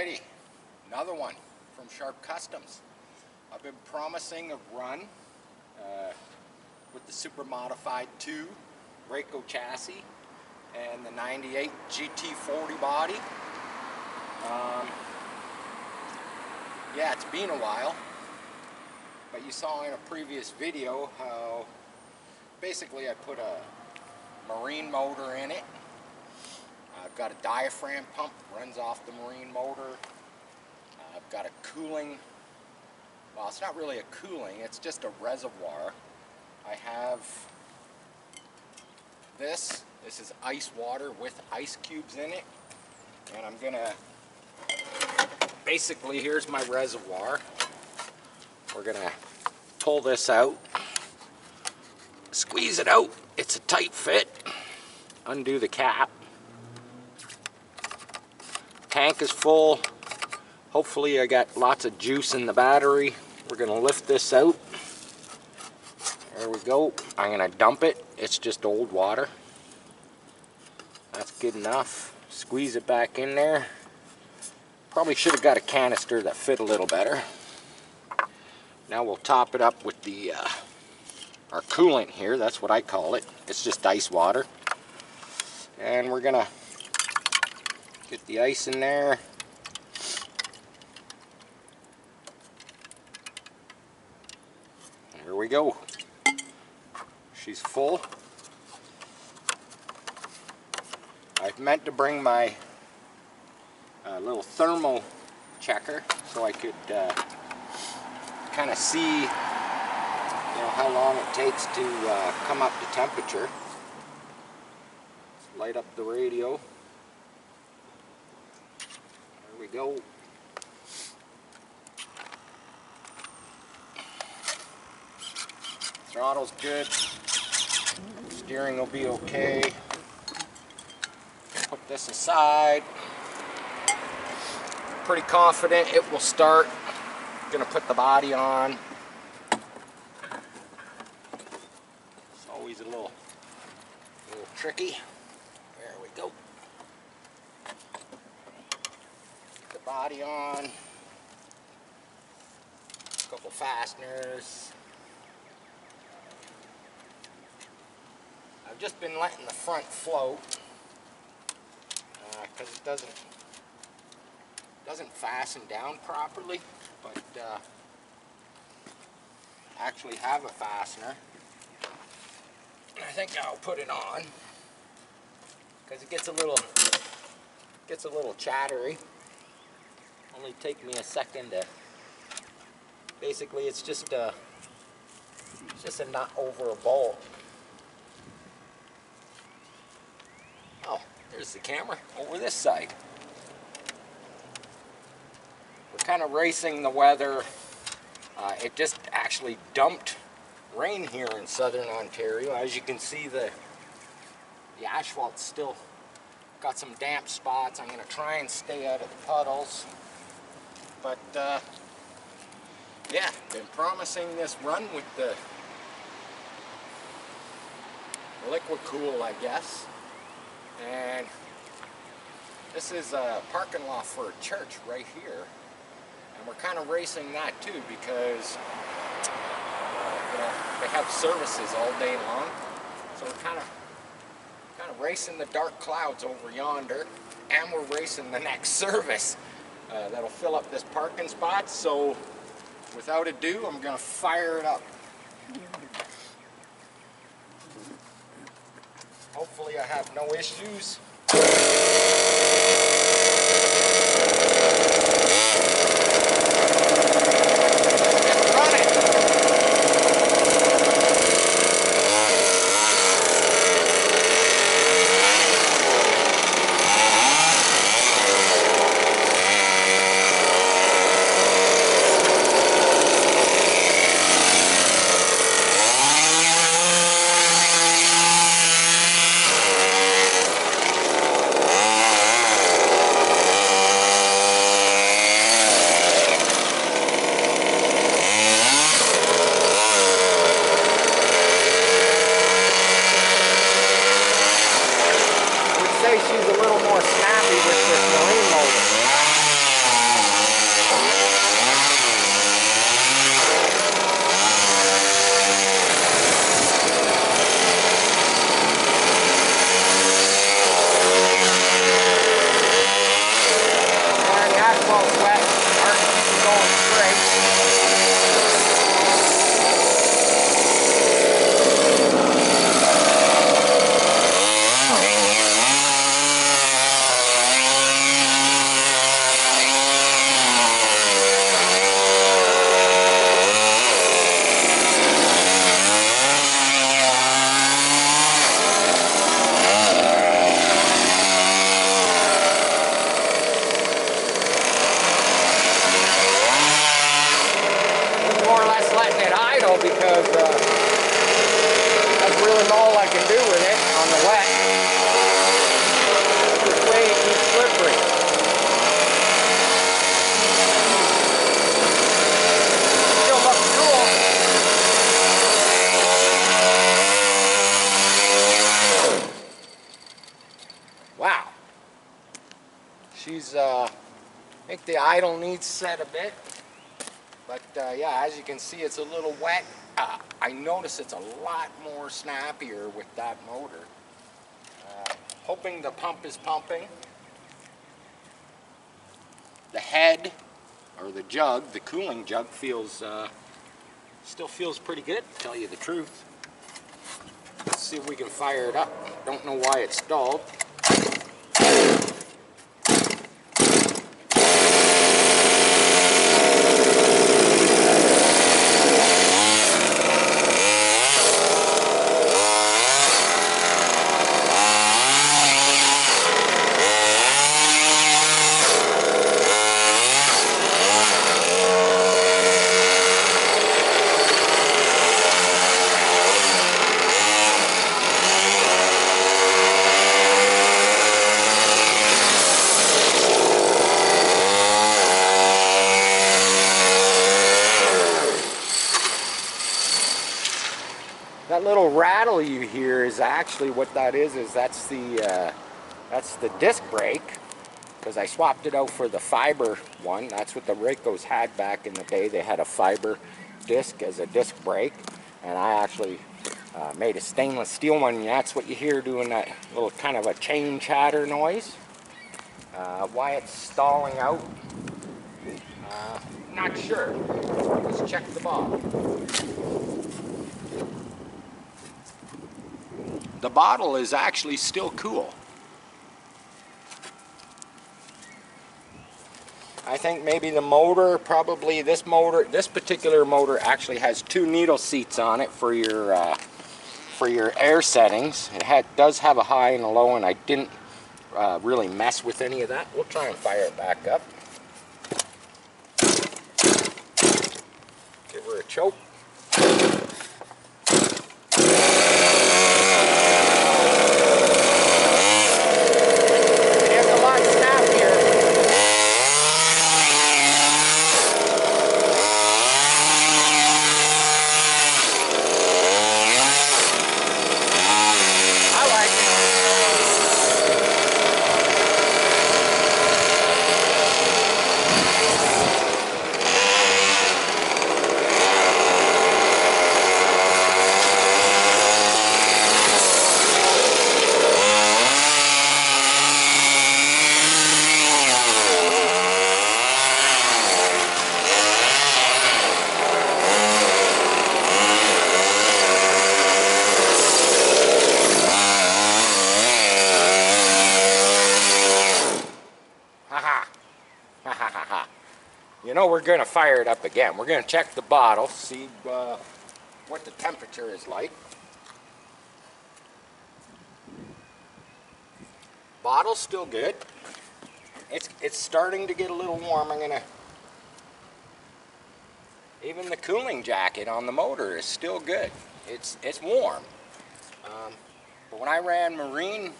Alrighty, another one from Sharp Customs. I've been promising a run with the Super Modified 2 Rayco chassis and the 98 GT40 body. Yeah, it's been a while, but you saw in a previous video how basically I put a marine motor in it. I've got a diaphragm pump, runs off the marine motor. I've got a cooling, well, it's not really a cooling, it's just a reservoir. I have this is ice water with ice cubes in it, and I'm gonna, basically here's my reservoir. We're gonna pull this out, squeeze it out, it's a tight fit, undo the cap. Tank is full. Hopefully I got lots of juice in the battery. We're gonna lift this out. There we go. I'm gonna dump it. It's just old water. That's good enough. Squeeze it back in there. Probably should have got a canister that fit a little better. Now we'll top it up with the our coolant here. That's what I call it. It's just ice water. And we're gonna get the ice in there. There we go. She's full. I've meant to bring my little thermal checker so I could kind of see, how long it takes to come up to temperature. Let's light up the radio. There we go. Throttle's good. Steering will be okay. Put this aside. Pretty confident it will start. Gonna put the body on. It's always a little tricky. There we go. Get the body on. A couple fasteners. I've just been letting the front float because it doesn't fasten down properly, but I actually have a fastener. I think I'll put it on because it gets a little chattery. Only take me a second to. Basically, it's just a nut over a bolt. Oh, there's the camera over this side. We're kind of racing the weather. It just actually dumped rain here in southern Ontario. As you can see, the asphalt's still got some damp spots. I'm going to try and stay out of the puddles. But yeah, been promising this run with the liquid cool, I guess. And this is a parking lot for a church right here, and we're kind of racing that too because they have services all day long. So we're kind of racing the dark clouds over yonder, and we're racing the next service that'll fill up this parking spot. So without ado, I'm gonna fire it up. Hopefully I have no issues. She's, I think the idle needs set a bit. But yeah, as you can see, it's a little wet. I notice it's a lot more snappier with that motor. Hoping the pump is pumping. The head, or the jug, the cooling jug, feels still feels pretty good, to tell you the truth. Let's see if we can fire it up. Don't know why it stalled. That little rattle you hear is actually what that is that's the disc brake, because I swapped it out for the fiber one. That's what the Ricos had back in the day. They had a fiber disc as a disc brake, and I actually made a stainless steel one, and that's what you hear doing that little kind of a chain chatter noise. Why it's stalling out, not sure. Let's check the bottle. The bottle is actually still cool. I think maybe the motor, probably this particular motor actually has 2 needle seats on it for your air settings. It does have a high and a low, and I didn't really mess with any of that. We'll try and fire it back up. Give her a choke. You know, we're going to fire it up again. We're going to check the bottle, see what the temperature is like. Bottle's still good. It's starting to get a little warm. Even the cooling jacket on the motor is still good. It's warm. But when I ran marine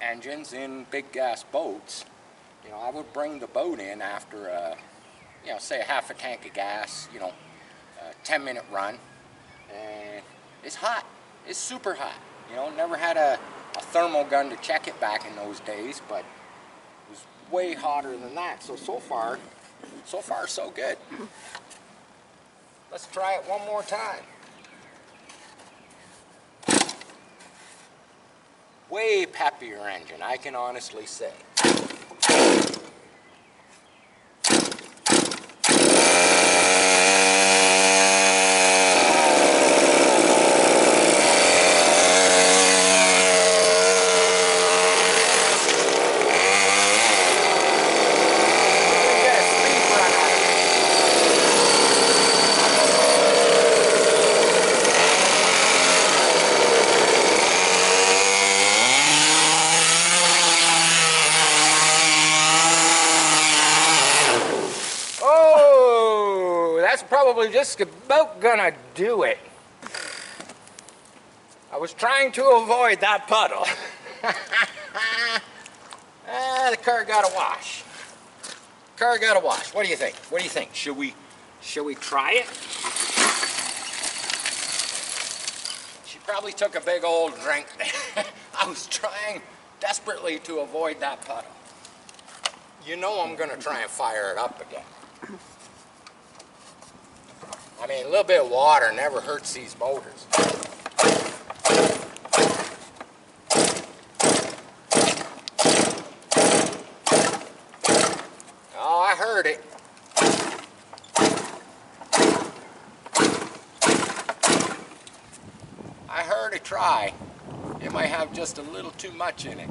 engines in big gas boats, you know, I would bring the boat in after you know, say a half a tank of gas, you know, a 10-minute run, and it's hot. It's super hot. You know, never had a thermal gun to check it back in those days, but it was way hotter than that. So far, so good. Let's try it one more time. Way peppier engine, I can honestly say. That's probably just about gonna do it. I was trying to avoid that puddle. The car got a wash. Car got a wash. What do you think? What do you think? Should we try it? She probably took a big old drink. I was trying desperately to avoid that puddle. you know I'm gonna try and fire it up again. I mean, a little bit of water never hurts these motors. Oh, I heard it. I heard it try. It might have just a little too much in it.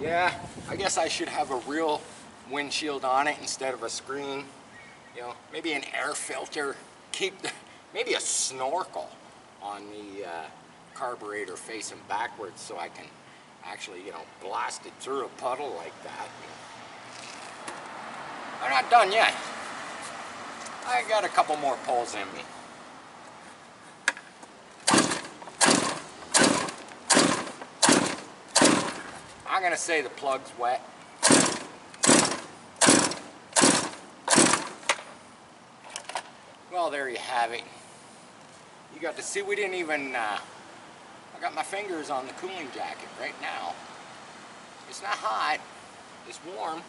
Yeah, I guess I should have a real windshield on it instead of a screen. You know, maybe an air filter, maybe a snorkel on the carburetor facing backwards so I can actually, you know, blast it through a puddle like that. I'm not done yet. I got a couple more pulls in me. I'm gonna say the plug's wet. Well, there you have it. You got to see we didn't even, I got my fingers on the cooling jacket right now. It's not hot, it's warm.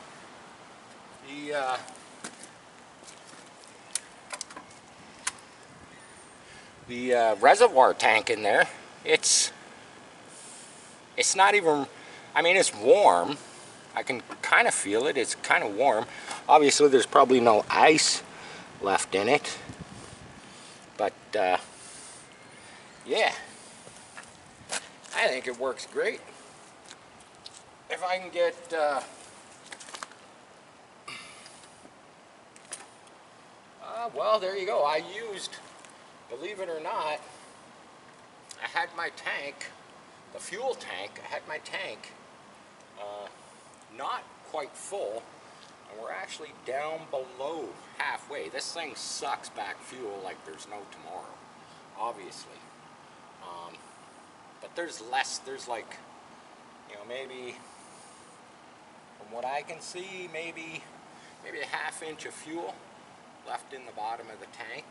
The reservoir tank in there, it's not even, I mean, it's warm. I can kind of feel it, it's kind of warm. Obviously there's probably no ice left in it, but yeah, I think it works great. If I can get well, there you go. I used, believe it or not, I had my tank, the fuel tank, I had my tank not quite full, and we're actually down below halfway. This thing sucks back fuel like there's no tomorrow, obviously. But there's less, there's like, you know, maybe, from what I can see, maybe a ½ inch of fuel left in the bottom of the tank.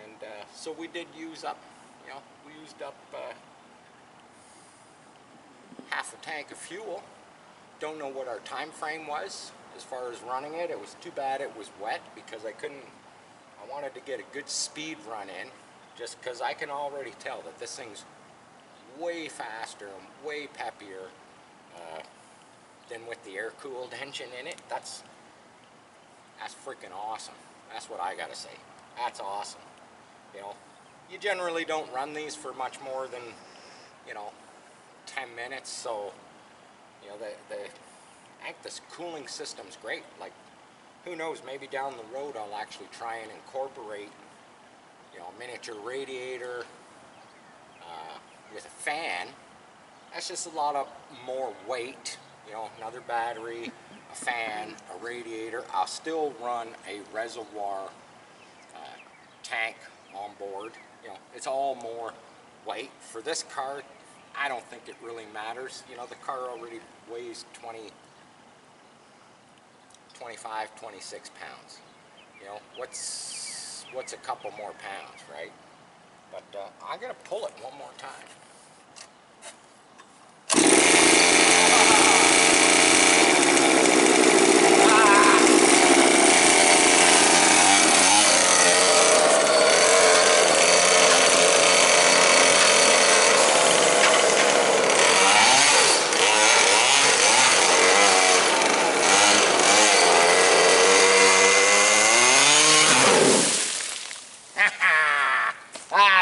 And so we did use up, you know, we used up half a tank of fuel. Don't know what our time frame was as far as running it. It was too bad it was wet because I wanted to get a good speed run in, just because I can already tell that this thing's way faster and way peppier than with the air-cooled engine in it. That's freaking awesome. That's what I gotta say. That's awesome. You know, you generally don't run these for much more than, you know, 10 minutes, so, you know, I think this cooling system's great. Like, who knows, maybe down the road I'll actually try and incorporate, you know, a miniature radiator with a fan. That's just a lot of more weight, you know, another battery, a fan, a radiator. I'll still run a reservoir tank on board. You know, it's all more weight. For this car, I don't think it really matters. You know, the car already weighs 25, 26 pounds. You know, what's a couple more pounds, right? But I'm gonna pull it one more time.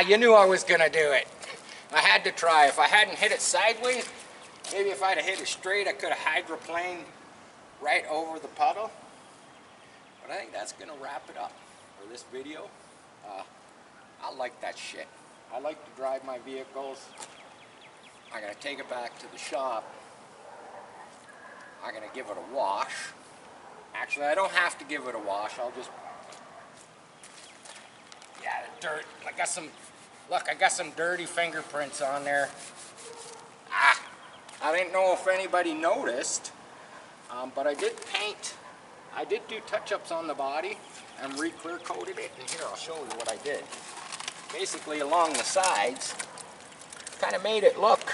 You knew I was gonna do it. I had to try. If I hadn't hit it sideways, maybe if I'd have hit it straight, I could have hydroplaned right over the puddle. But I think that's gonna wrap it up for this video. I like that shit. I like to drive my vehicles. I'm gonna take it back to the shop. I'm gonna give it a wash. Actually, I don't have to give it a wash. I'll just, yeah, the dirt. I got some. Look, I got some dirty fingerprints on there. I didn't know if anybody noticed. But I did paint. I did do touch-ups on the body and re-clear coated it. And here, I'll show you what I did. Basically, along the sides, kind of made it look,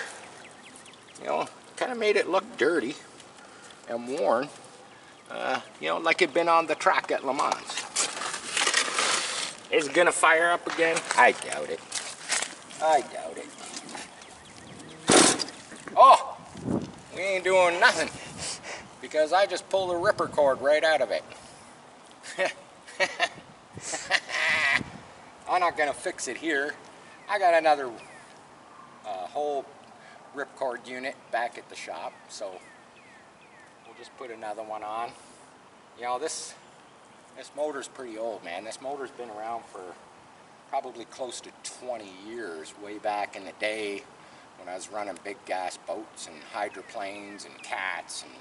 you know, kind of made it look dirty and worn, you know, like it'd been on the track at Le Mans. Is it gonna fire up again? I doubt it. I doubt it. Oh, we ain't doing nothing because I just pulled the ripper cord right out of it. I'm not gonna fix it here. I got another whole ripcord unit back at the shop, so we'll just put another one on. You know, this motor's pretty old, man. This motor's been around for probably close to 20 years, way back in the day when I was running big gas boats and hydroplanes and cats and,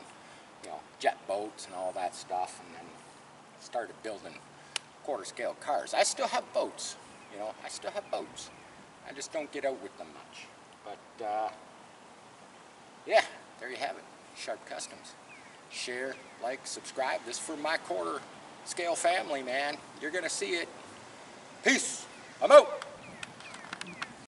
you know, jet boats and all that stuff, and then started building quarter scale cars. I still have boats, you know, I still have boats. I just don't get out with them much. But yeah, there you have it. Sharp Customs. Share, like, subscribe. This is for my quarter scale family, man. You're gonna see it. Peace. I'm out.